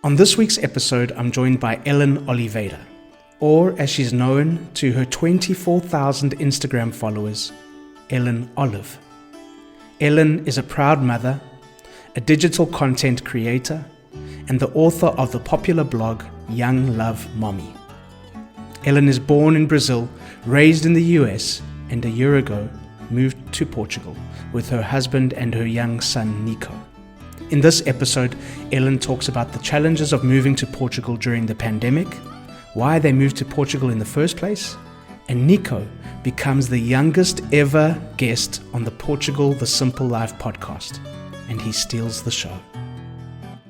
On this week's episode, I'm joined by Ellen Oliveira, or as she's known to her 24,000 Instagram followers, Ellen Olive. Ellen is a proud mother, a digital content creator, and the author of the popular blog Young Love Mommy. Ellen is born in Brazil, raised in the US, and a year ago moved to Portugal with her husband and her young son Nico. In this episode, Ellen talks about the challenges of moving to Portugal during the pandemic, why they moved to Portugal in the first place, and Nico becomes the youngest ever guest on the Portugal The Simple Life podcast, and he steals the show.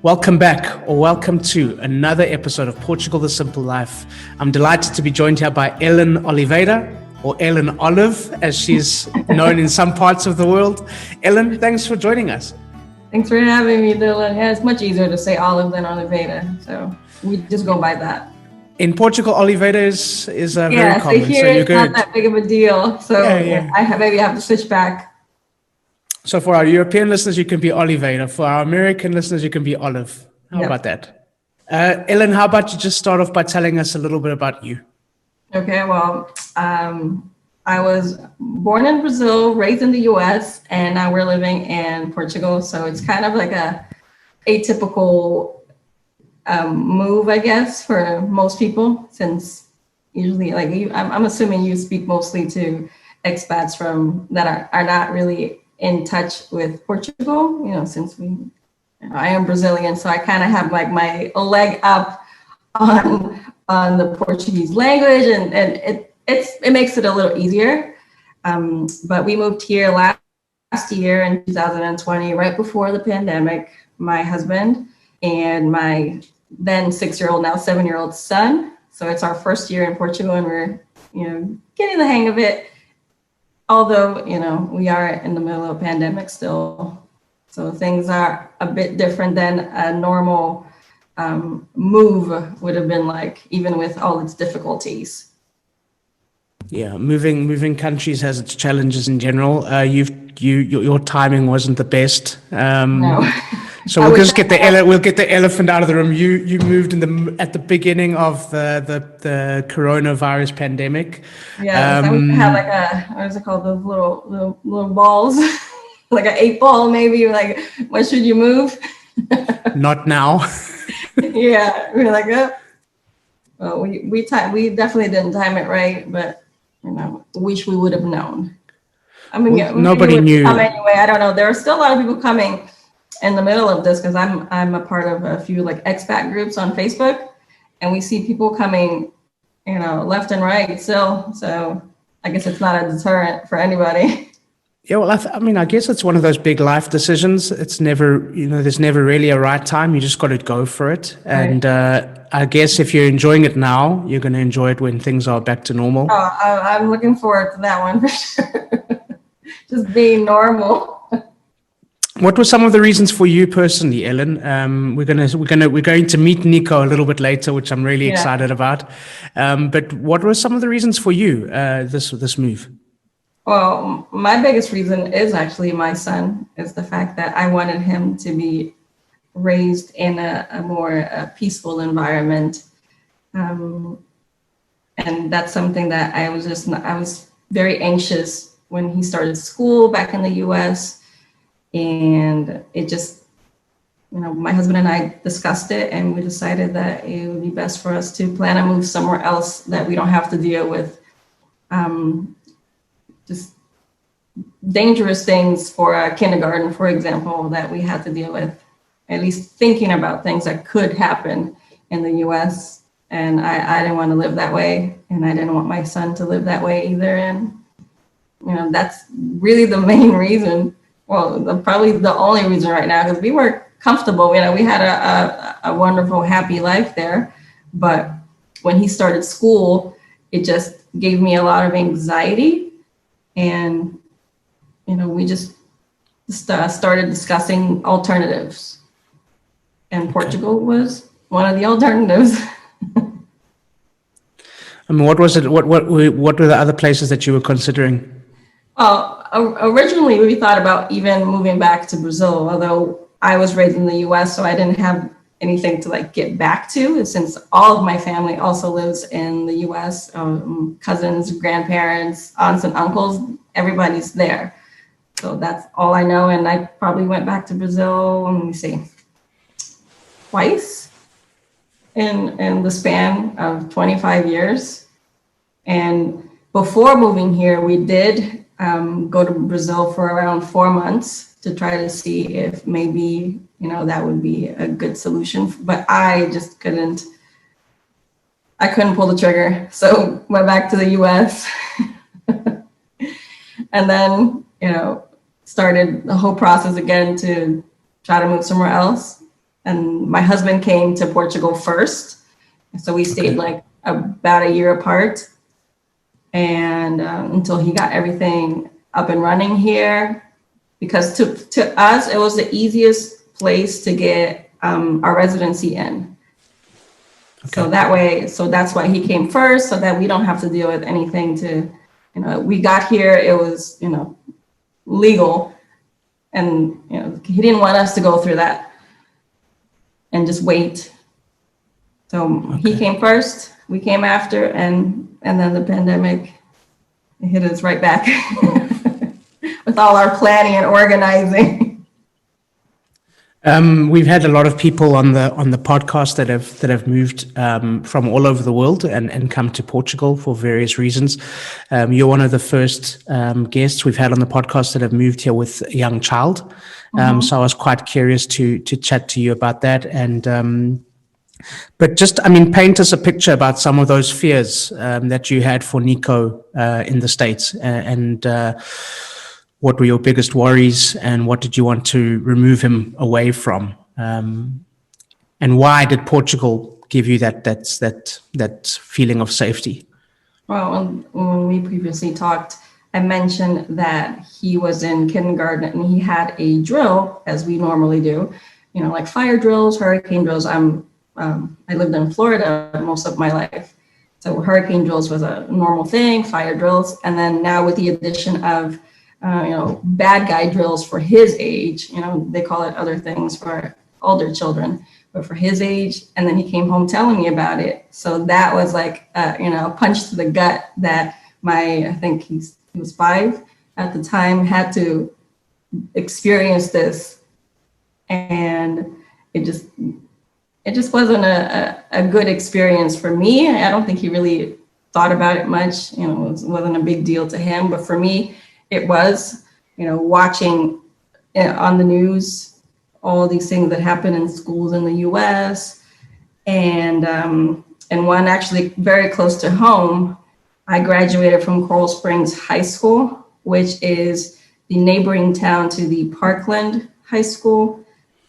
Welcome back, or welcome to another episode of Portugal The Simple Life. I'm delighted to be joined here by Ellen Oliveira, or Ellen Olive, as she's known in some parts of the world. Ellen, thanks for joining us. Thanks for having me, Dylan. Yeah, it's much easier to say Olive than Oliveira, so we just go by that. In Portugal, Oliveira is very common, so here so you're it's good. not that big of a deal, so maybe I have to switch back. So for our European listeners, you can be Oliveira. For our American listeners, you can be Olive. How about that? Ellen, how about you just start off by telling us a little bit about you? Okay, well, I was born in Brazil, raised in the US, and now we're living in Portugal. So it's kind of like a atypical move, I guess, for most people, since usually, I'm assuming you speak mostly to expats that are not really in touch with Portugal, since I am Brazilian, so I kind of have like my leg up on the Portuguese language, and it makes it a little easier. But we moved here last year in 2020, right before the pandemic. My husband and my then 6-year-old, now 7-year-old son. So it's our first year in Portugal, and we're getting the hang of it. Although we are in the middle of a pandemic still, so things are a bit different than a normal move would have been like, even with all its difficulties. Yeah, moving countries has its challenges in general. Your timing wasn't the best. No. So we'll get the elephant out of the room. You moved at the beginning of the coronavirus pandemic. Yeah, so we had like what is it called? Those little balls, like an 8-ball maybe. Like, when should you move? Not now. Yeah, we're like, well, we definitely didn't time it right, but wish we would have known. I mean, nobody knew. Come anyway, I don't know. There are still a lot of people coming in the middle of this, because I'm a part of a few like expat groups on Facebook, and we see people coming, left and right still. So I guess it's not a deterrent for anybody. Yeah, well, I guess it's one of those big life decisions. It's never, there's never really a right time. You just got to go for it. Right. And I guess if you're enjoying it now, you're going to enjoy it when things are back to normal. Oh, I'm looking forward to that one for sure. Just being normal. What were some of the reasons for you personally, Ellen? We're going to meet Nico a little bit later, which I'm really excited about. But what were some of the reasons for you this move? Well, my biggest reason is actually my son, is the fact that I wanted him to be raised in a more peaceful environment. And that's something that I was very anxious when he started school back in the US. And it just, my husband and I discussed it, and we decided that it would be best for us to plan a move somewhere else that we don't have to deal with just dangerous things for a kindergarten, for example, that we had to deal with, at least thinking about things that could happen in the US. And I didn't want to live that way, and I didn't want my son to live that way either. And, that's really the main reason. Well, probably the only reason right now, because we were comfortable. We had a wonderful, happy life there. But when he started school, it just gave me a lot of anxiety. And, we just started discussing alternatives. And Portugal was one of the alternatives. I mean, what was it? What were the other places that you were considering? Well, originally we thought about even moving back to Brazil, although I was raised in the US, so I didn't have anything to like get back to, since all of my family also lives in the US, cousins, grandparents, aunts and uncles, everybody's there. So that's all I know. And I probably went back to Brazil, let me see, twice in the span of 25 years. And before moving here, we did go to Brazil for around 4 months to try to see if maybe, that would be a good solution. But I just couldn't pull the trigger. So went back to the US and then, started the whole process again to try to move somewhere else. And my husband came to Portugal first. So we stayed like about a year apart. And until he got everything up and running here, because to us, it was the easiest place to get our residency in. So that's why he came first, so that we don't have to deal with anything we got here, it was, legal. And, he didn't want us to go through that and just wait. So he came first, we came after, and then the pandemic hit us right back with all our planning and organizing. We've had a lot of people on the podcast that have moved from all over the world and come to Portugal for various reasons. You're one of the first guests we've had on the podcast that have moved here with a young child. So I was quite curious to chat to you about that. And but just, paint us a picture about some of those fears that you had for Nico in the States, and what were your biggest worries, and what did you want to remove him away from? And why did Portugal give you that feeling of safety? Well, when we previously talked, I mentioned that he was in kindergarten and he had a drill, as we normally do, like fire drills, hurricane drills. I lived in Florida most of my life. So hurricane drills was a normal thing, fire drills. And then now with the addition of bad guy drills for his age, they call it other things for older children, but for his age. And then he came home telling me about it. So that was like, a punch to the gut that I think he was 5 at the time, had to experience this. And it just wasn't a good experience for me. I don't think he really thought about it much. It wasn't a big deal to him, but for me, it was, watching on the news, all these things that happen in schools in the US. And one actually very close to home, I graduated from Coral Springs High School, which is the neighboring town to the Parkland High School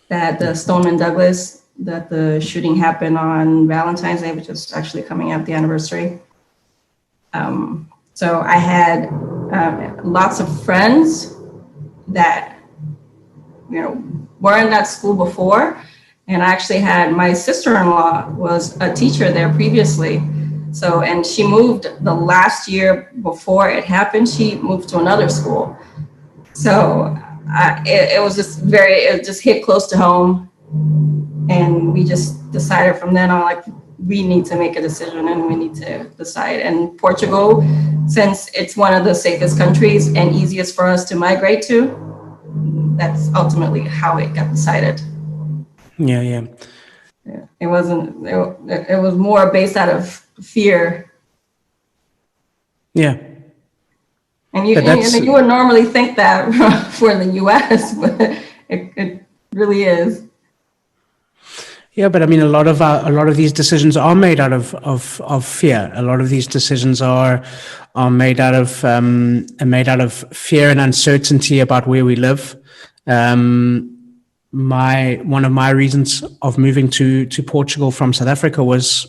that the Stoneman Douglas, that the shooting happened on Valentine's Day, which is actually coming up, the anniversary. So I had lots of friends that, were in that school before. And I actually had my sister-in-law was a teacher there previously. So, and she moved the last year before it happened, she moved to another school. So it just hit close to home. And we just decided from then on, like, we need to make a decision and we need to decide. And Portugal, since it's one of the safest countries and easiest for us to migrate to, that's ultimately how it got decided. Yeah. It wasn't, it was more based out of fear. Yeah. And you would normally think that for the US, but it really is. Yeah, but a lot of these decisions are made out of fear. A lot of these decisions are made out of fear and uncertainty about where we live. One of my reasons of moving to Portugal from South Africa was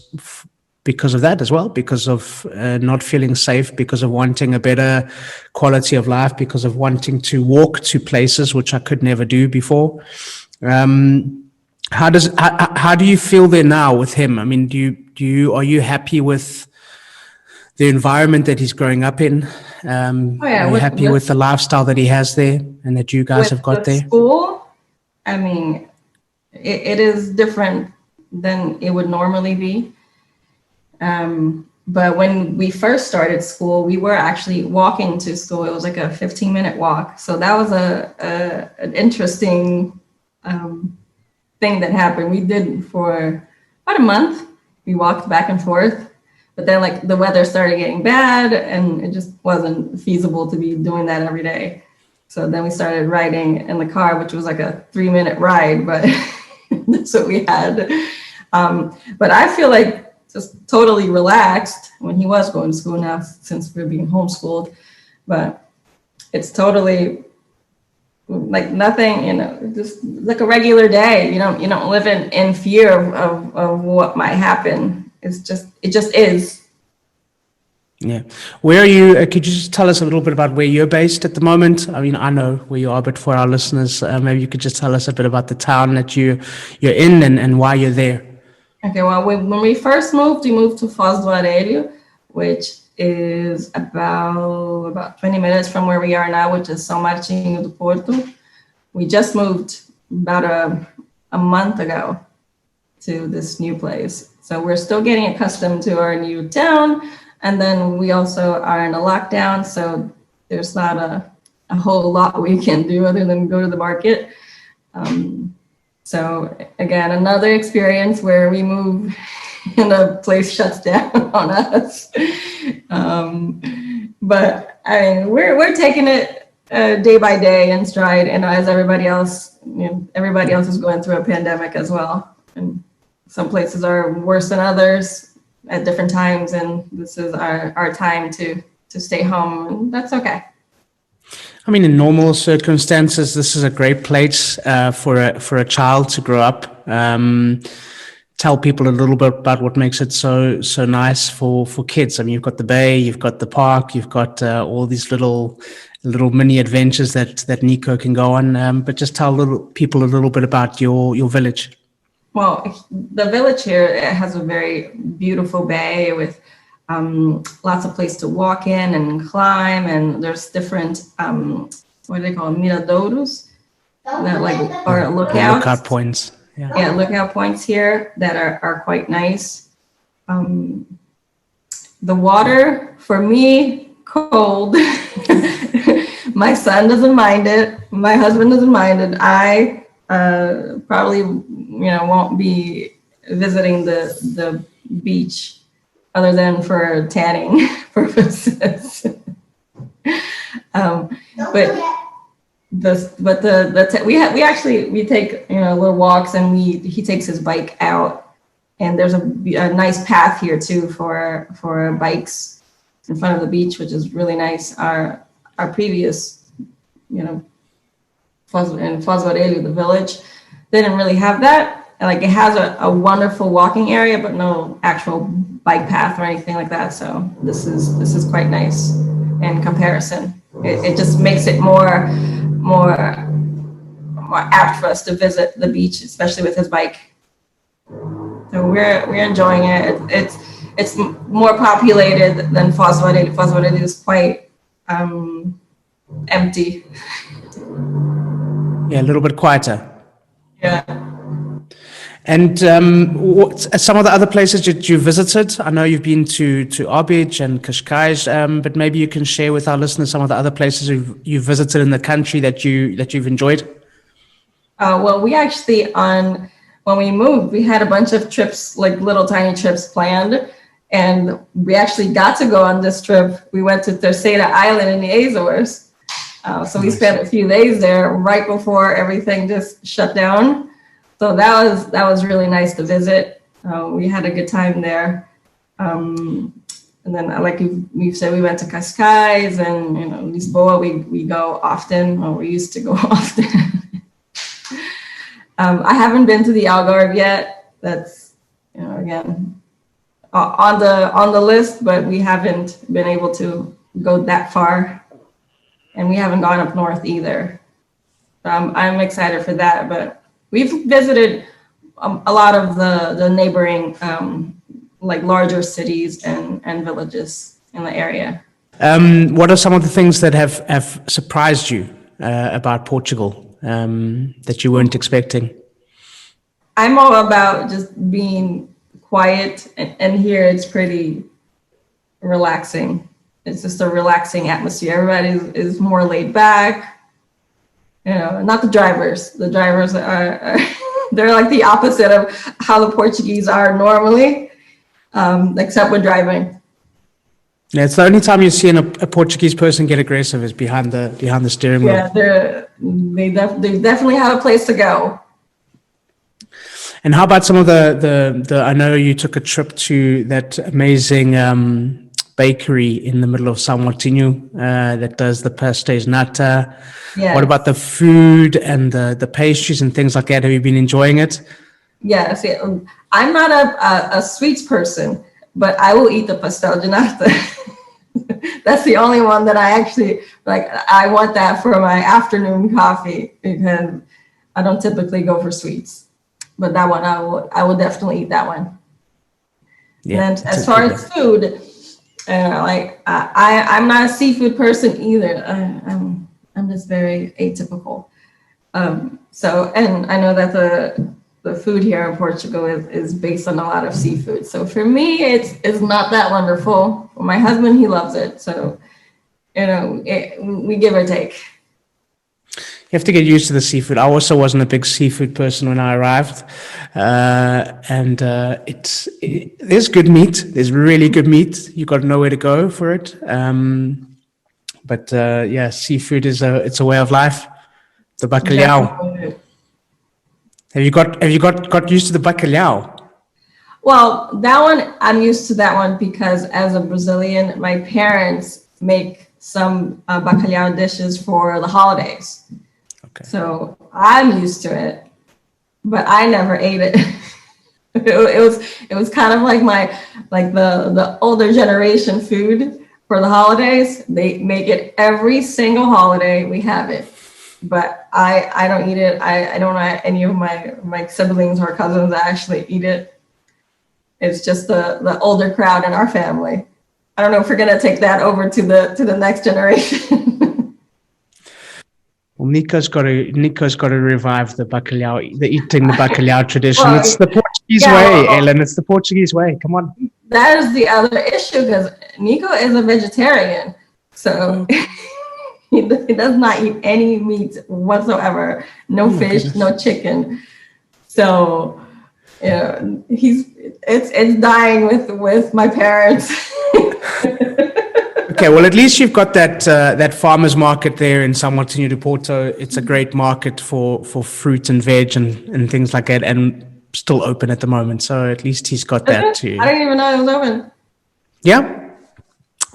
because of that as well, because of not feeling safe, because of wanting a better quality of life, because of wanting to walk to places which I could never do before. How do you feel there now with him? Are you happy with the environment that he's growing up in? Are you happy with the lifestyle that he has there and that you guys have got there? School, it is different than it would normally be. But when we first started school, we were actually walking to school. It was like a 15-minute walk. So that was an interesting thing that happened. We did for about a month. We walked back and forth, but then like the weather started getting bad and it just wasn't feasible to be doing that every day. So then we started riding in the car, which was like a 3-minute ride, but that's what we had. But I feel like just totally relaxed when he was going to school now, since we're being homeschooled. But it's totally like nothing, just like a regular day. You don't live in fear of what might happen. It just is. Yeah. Where are you? Could you just tell us a little bit about where you're based at the moment? I mean, I know where you are, but for our listeners, maybe you could just tell us a bit about the town that you're in and why you're there. Okay, well, when we first moved, we moved to Foz do Areio, which is about 20 minutes from where we are now, which is São Martinho do Porto. We just moved about a month ago to this new place. So we're still getting accustomed to our new town. And then we also are in a lockdown. So there's not a whole lot we can do other than go to the market. So again, another experience where we move and a place shuts down on us. But I mean, we're taking it day by day in stride, and as everybody else is going through a pandemic as well. And some places are worse than others at different times, and this is our time to stay home, and that's okay. I mean, in normal circumstances, this is a great place for a child to grow up. Tell people a little bit about what makes it so nice for kids. I mean, you've got the bay, you've got the park, you've got all these little mini adventures that Nico can go on. But just tell people a little bit about your village. Well, the village here has a very beautiful bay with lots of places to walk in and climb, and there's different what do they call them? Miradouros, or lookouts. Lookout points. Yeah, lookout points here that are quite nice. The water, for me, cold. My son doesn't mind it. My husband doesn't mind it. I probably won't be visiting the beach other than for tanning purposes. We take little walks, and he takes his bike out, and there's a nice path here too for bikes in front of the beach, which is really nice. Our previous Foz do Areio, the village, didn't really have that. Like, it has a wonderful walking area, but no actual bike path or anything like that. So this is quite nice in comparison. It just makes it more apt for us to visit the beach, especially with his bike. So we're enjoying it. It's more populated than Foz do Areio. Foz do Areio is quite empty. Yeah, a little bit quieter. Yeah. And what some of the other places that you visited? I know you've been to Arbij and Cascais, but maybe you can share with our listeners some of the other places you've visited in the country that you've enjoyed. Well, we actually when we moved, we had a bunch of trips, like little tiny trips planned, and we actually got to go on this trip. We went to Terceira Island in the Azores. So we spent a few days there right before everything just shut down. So that was really nice to visit. We had a good time there. And then, like we've said, we went to Cascais and Lisboa. We go often, or we used to go often. I haven't been to the Algarve yet. That's again on the list, but we haven't been able to go that far, and we haven't gone up north either. I'm excited for that, but we've visited a lot of the neighboring like larger cities and villages in the area. What are some of the things that have surprised you about Portugal that you weren't expecting? I'm all about just being quiet, and here it's pretty relaxing. It's just a relaxing atmosphere. Everybody is more laid back. You know, not the drivers. The drivers are they're like the opposite of how the Portuguese are normally, except when driving. Yeah, it's the only time you're seeing a Portuguese person get aggressive is behind the steering wheel. Yeah, they definitely have a place to go. And how about some of the I know you took a trip to that amazing bakery in the middle of São Martinho that does the pastéis nata. Yes. What about the food and the pastries and things like that? Have you been enjoying it? Yes. Yeah. I'm not a sweets person, but I will eat the pastel de nata. That's the only one that I actually like. I want that for my afternoon coffee because I don't typically go for sweets. But that one, I will definitely eat that one. Yeah, and then as far as food, I'm not a seafood person either. I'm just very atypical. So, and I know that the food here in Portugal is based on a lot of seafood. So for me, it's not that wonderful. My husband, he loves it. So, we give or take. You have to get used to the seafood. I also wasn't a big seafood person when I arrived. There's good meat. There's really good meat. You got nowhere to go for it. But seafood it's a way of life. The bacalhau. Have you got used to the bacalhau? Well, that one, I'm used to that one because as a Brazilian, my parents make some bacalhau dishes for the holidays. Okay. So I'm used to it, but I never ate it. It was kind of like the older generation food for the holidays. They make it every single holiday. We have it, but I don't eat it. I don't know any of my siblings or cousins that actually eat it. It's just the older crowd in our family. I don't know if we're gonna take that over to the next generation. Well, Nico's got to revive the bacalhau, the eating the bacalhau tradition. Well, it's the Portuguese way, Ellen. It's the Portuguese way. Come on. That is the other issue because Nico is a vegetarian, so he does not eat any meat whatsoever. No fish, goodness. No chicken. So it's dying with my parents. Okay, well, at least you've got that farmers market there in São Martinho de Porto. It's a great market for fruit and veg and things like that, and still open at the moment. So at least he's got that too. I didn't even know it was open. Yeah,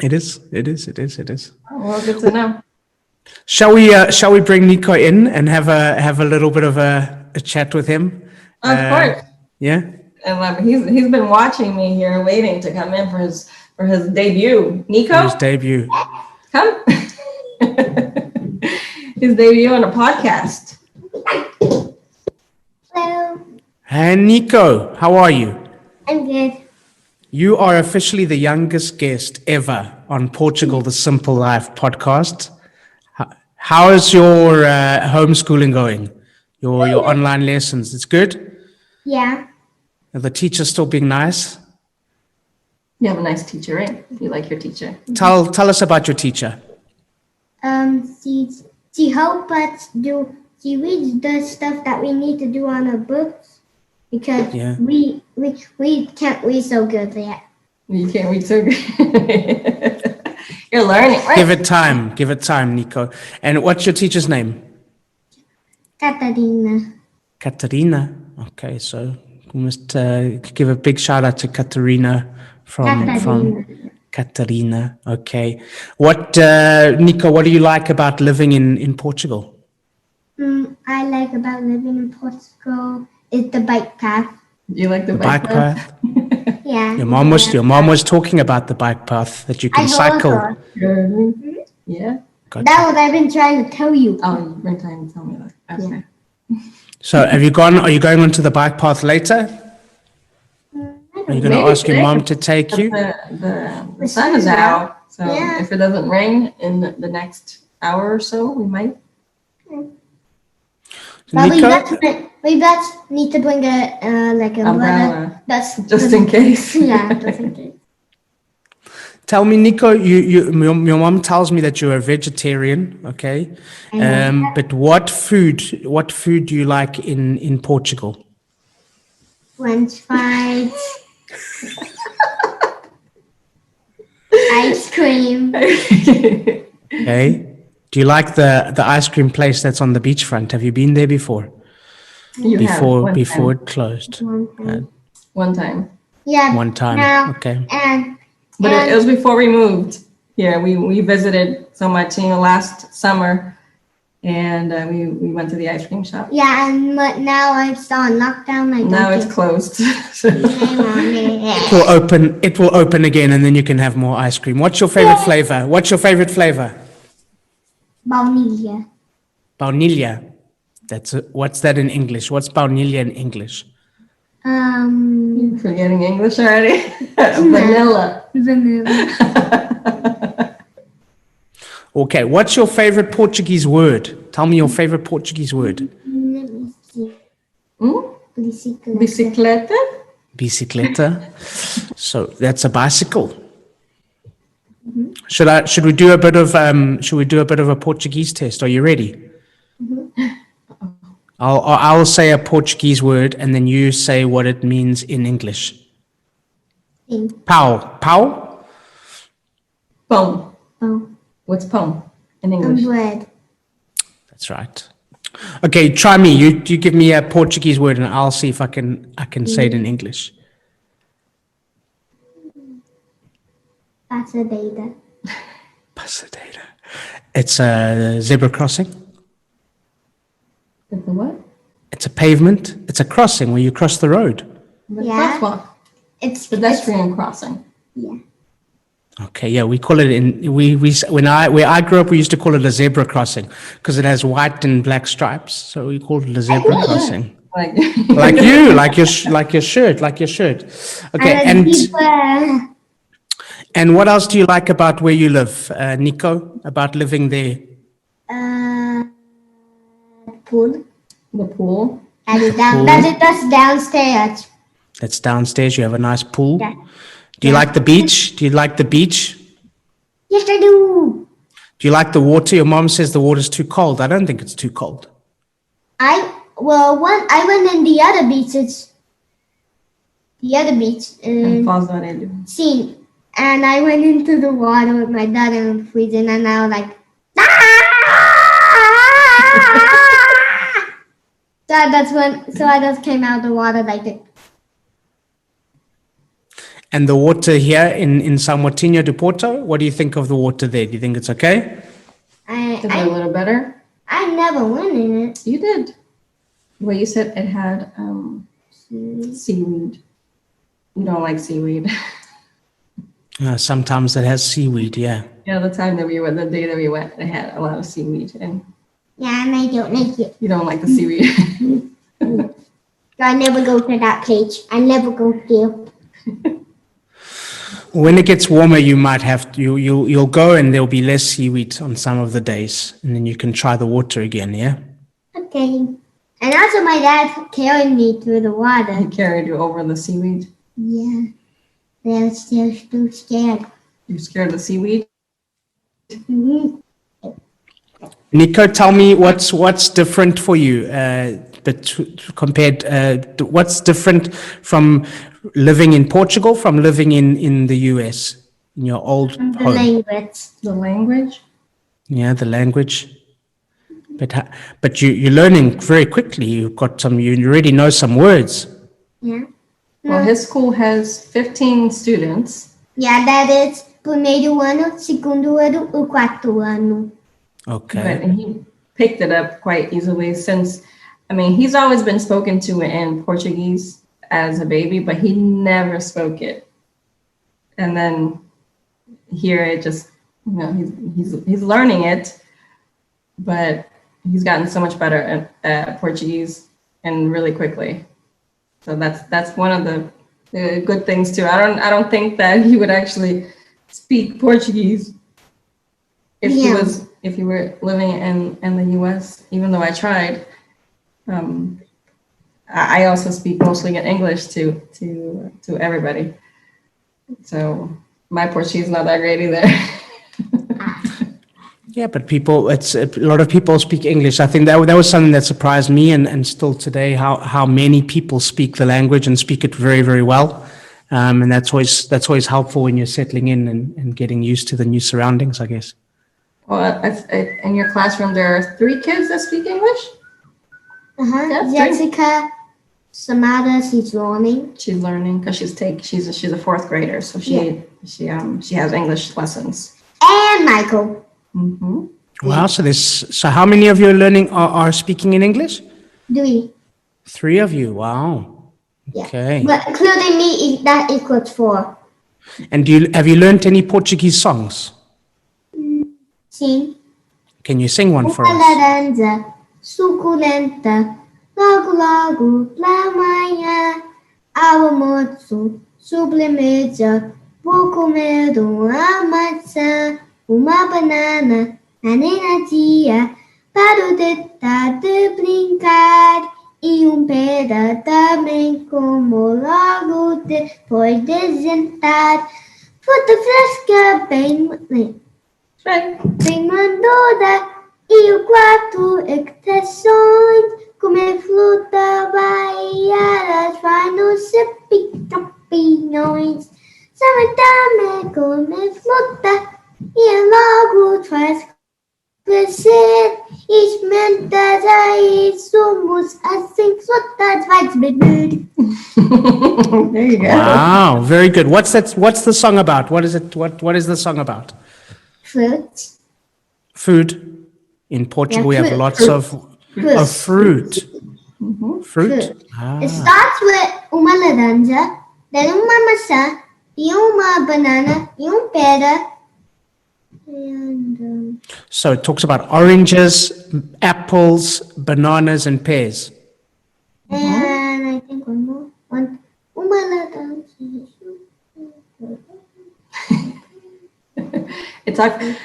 it is. Oh, well, good to know. Shall we bring Nico in and have a little bit of a chat with him? Of course. Yeah. And he's been watching me here, waiting to come in for his debut. Nico? For his debut. Come. His debut on a podcast. Hello. Hey, Nico. How are you? I'm good. You are officially the youngest guest ever on Portugal, the Simple Life podcast. How is your homeschooling going? Your online lessons? It's good? Yeah. Are the teachers still being nice? You have a nice teacher, right? You like your teacher. Tell us about your teacher. She helps us do. She reads the stuff that we need to do on our books because we can't read so good yet. You can't read so good. You're learning, right? Give it time, Nico. And what's your teacher's name? Catarina. Catarina. Okay, so we must give a big shout out to Catarina from Catarina. Okay. What, Nico, what do you like about living in Portugal? I like about living in Portugal is the bike path. You like the bike path? Yeah. Your mom was talking about the bike path that you can cycle. Yeah. Gotcha. That was I've been trying to tell you. Oh, you've been trying to tell me that. Okay. Yeah. So are you going onto the bike path later? Are you going to ask your mom to take you? The sun is out, so if it doesn't rain in the next hour or so, we might. But Nico? we best need to bring a like a umbrella. That's Just in case. Yeah, just in case. Tell me, Nico, your mom tells me that you're a vegetarian, okay? But what food do you like in Portugal? French fries, ice cream. Okay. Do you like the ice cream place that's on the beachfront? Have you been there before? Before it closed? One time. Yeah. One time. No, Okay. But it was before we moved. Yeah, we visited so much, last summer, and we went to the ice cream shop. Yeah, and now it's on lockdown. Now it's closed. It will open again, and then you can have more ice cream. What's your favorite flavor? Baunilha. Baunilha. What's that in English? What's baunilha in English? You're forgetting English already? Vanilla. Okay, what's your favorite Portuguese word? Tell me your favorite Portuguese word. Let me see. Bicicleta. Bicicleta. So that's a bicycle. Should we do a bit of a Portuguese test? Are you ready? I'll say a Portuguese word and then you say what it means in English. Pau. Pão. Pão. What's pão in English? Bread. That's right. Okay, try me. You give me a Portuguese word and I'll see if I can say it in English. Passadeira. Passadeira. It's a zebra crossing. It's a what? It's a pavement. It's a crossing where you cross the road. Crosswalk. It's pedestrian crossing. Yeah. Okay, yeah, we call it where I grew up, we used to call it a zebra crossing because it has white and black stripes. So we called it a zebra crossing. Like your shirt. Okay, and what else do you like about where you live, Nico? About living there? Pool. The pool. That's downstairs. That's downstairs. You have a nice pool. Yeah. Do you like the beach? Yes, I do. Do you like the water? Your mom says the water's too cold. I don't think it's too cold. I went in the other beaches. And I went into the water with my dad and freezing, and I was like, so I just came out of the water like it. And the water here in São Martinho de Porto, what do you think of the water there? Do you think it's okay? Is it a little better? I never went in it. You did. Well, you said it had seaweed. You don't like seaweed. Sometimes it has seaweed, yeah. Yeah, the day that we went, it had a lot of seaweed. And yeah, and I don't like it. You don't like the seaweed. So I never go to that place. I never go there. When it gets warmer, you might have to, you'll go and there'll be less seaweed on some of the days, and then you can try the water again, yeah? Okay. And also my dad carried me through the water. He carried you over the seaweed? Yeah. I was still too scared. You're scared of the seaweed? Mm-hmm. Nico, tell me what's different for you, what's different from living in Portugal from living in the US, in your old home? The language? Yeah, the language. But you're learning very quickly. You already know some words. Yeah. Well, his school has 15 students. Yeah, that is primeiro ano, segundo ano, o quarto ano. Okay. But he picked it up quite easily since, he's always been spoken to in Portuguese as a baby, but he never spoke it. And then here it just, he's learning it, but he's gotten so much better at Portuguese and really quickly. So that's one of the good things too. I don't think that he would actually speak Portuguese if he were living in the US, even though I tried. I also speak mostly in English to everybody. So my Portuguese is not that great either. Yeah, but it's a lot of people speak English. I think that was something that surprised me, and still today, how many people speak the language and speak it very, very well. And that's always helpful when you're settling in and getting used to the new surroundings, I guess. Well, in your classroom, there are 3 kids that speak English? Jessica, Samantha, she's learning. She's learning because she's a 4th grader, so she has English lessons. And Michael. Mm-hmm. Wow, so how many of you are learning are speaking in English? 3. 3 of you, wow. Yeah. Okay. But including me, that equals 4. And have you learned any Portuguese songs? Sing. Can you sing one for us? Laranja, suculenta, logo logo pela manhã, ao almoço, sobremesa, vou comer uma maçã, uma banana, na dia, para o tentar de brincar, e pera também como logo depois de jantar. Fruta fresca bem madura, e o quarto estações, comer fruta, baiaras, vai nos pica-pinhões. Sabe também comer fruta, e logo faz crescer, experimentas aí, somos assim, frutas, vai beber. There you go. Wow, very good. What's the song about? What is it? What is the song about? Fruit. Food. In Portugal, Yeah, we have lots of fruit. Mm-hmm. Fruit. Ah. It starts with uma laranja, then uma maçã, e uma banana, e pera. And So it talks about oranges, apples, bananas, and pears. and I think one more. Uma laranja.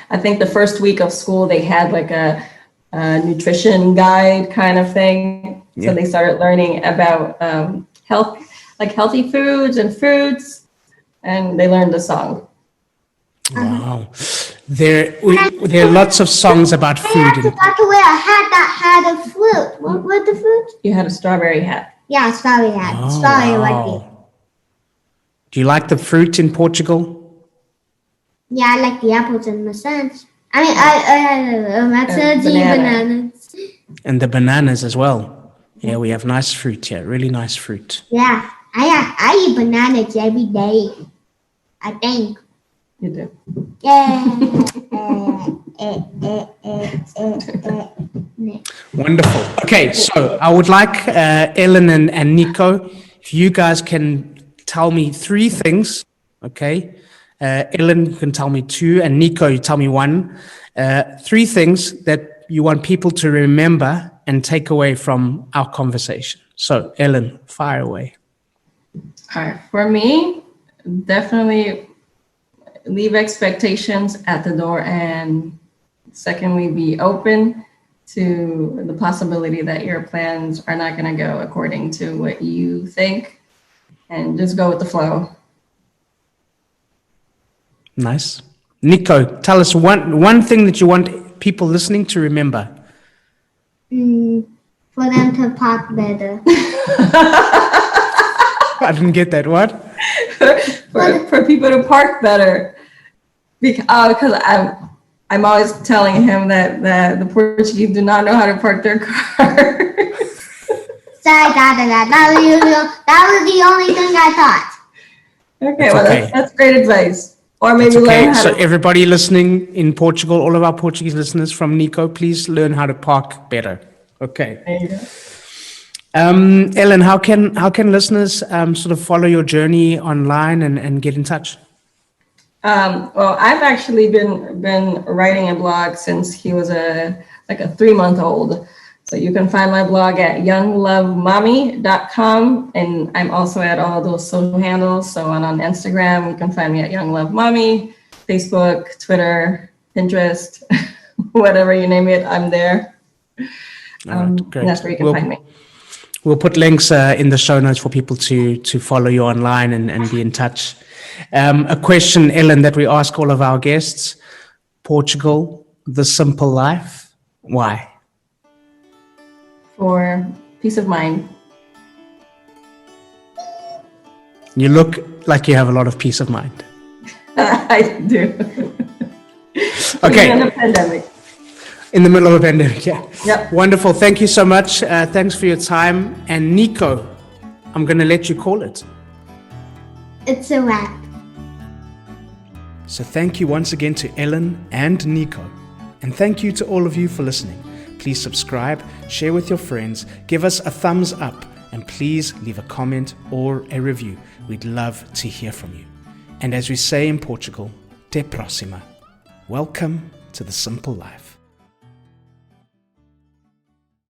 I think the first week of school they had like a nutrition guide kind of thing. Yeah. So they started learning about healthy foods and fruits, and they learned the song. Wow. There are lots of songs about I food. had to talk to wear a hat that had a fruit. What was the fruit? You had a strawberry hat. Yeah, strawberry hat. Oh, Strawberry like it. wow. Do you like the fruit in Portugal? Yeah, I like the apples and maçãs. I mean, maçãs and bananas. And the bananas as well. Yeah, we have nice fruit here, really nice fruit. Yeah, I eat bananas every day. I think. You do. Yeah. Wonderful. Okay, so I would like Ellen and Nico, if you guys can tell me 3 things, okay? Ellen can tell me 2, and Nico, you tell me 1. 3 things that you want people to remember and take away from our conversation. So, Ellen, fire away. All right. For me, definitely leave expectations at the door, and secondly, be open to the possibility that your plans are not going to go according to what you think, and just go with the flow. Nice. Nico, tell us one thing that you want people listening to remember. For them to park better. I didn't get that. What? for people to park better, because I'm always telling him that the Portuguese do not know how to park their car. Sorry, that was the only thing I thought. Okay, okay. That's great advice. Or maybe learn how So to. everybody listening in Portugal, all of our Portuguese listeners from Nico, please learn how to park better. Okay. There you go. Ellen, how can listeners sort of follow your journey online and get in touch? Well, I've actually been writing a blog since he was a 3-month-old. So you can find my blog at younglovemommy.com, and I'm also at all those social handles. So on Instagram, you can find me at younglovemommy, Facebook, Twitter, Pinterest, whatever you name it, I'm there. All right, great. That's where you can find me. We'll put links in the show notes for people to follow you online and be in touch. A question, Ellen, that we ask all of our guests. Portugal, the simple life. Why? For peace of mind. You look like you have a lot of peace of mind. I do. Okay. In a pandemic. In the middle of a pandemic, yeah. Yep. Wonderful. Thank you so much. Thanks for your time. And Nico, I'm going to let you call it. It's a wrap. So thank you once again to Ellen and Nico. And thank you to all of you for listening. Please subscribe, share with your friends, give us a thumbs up, and please leave a comment or a review. We'd love to hear from you. And as we say in Portugal, te próxima. Welcome to the simple life.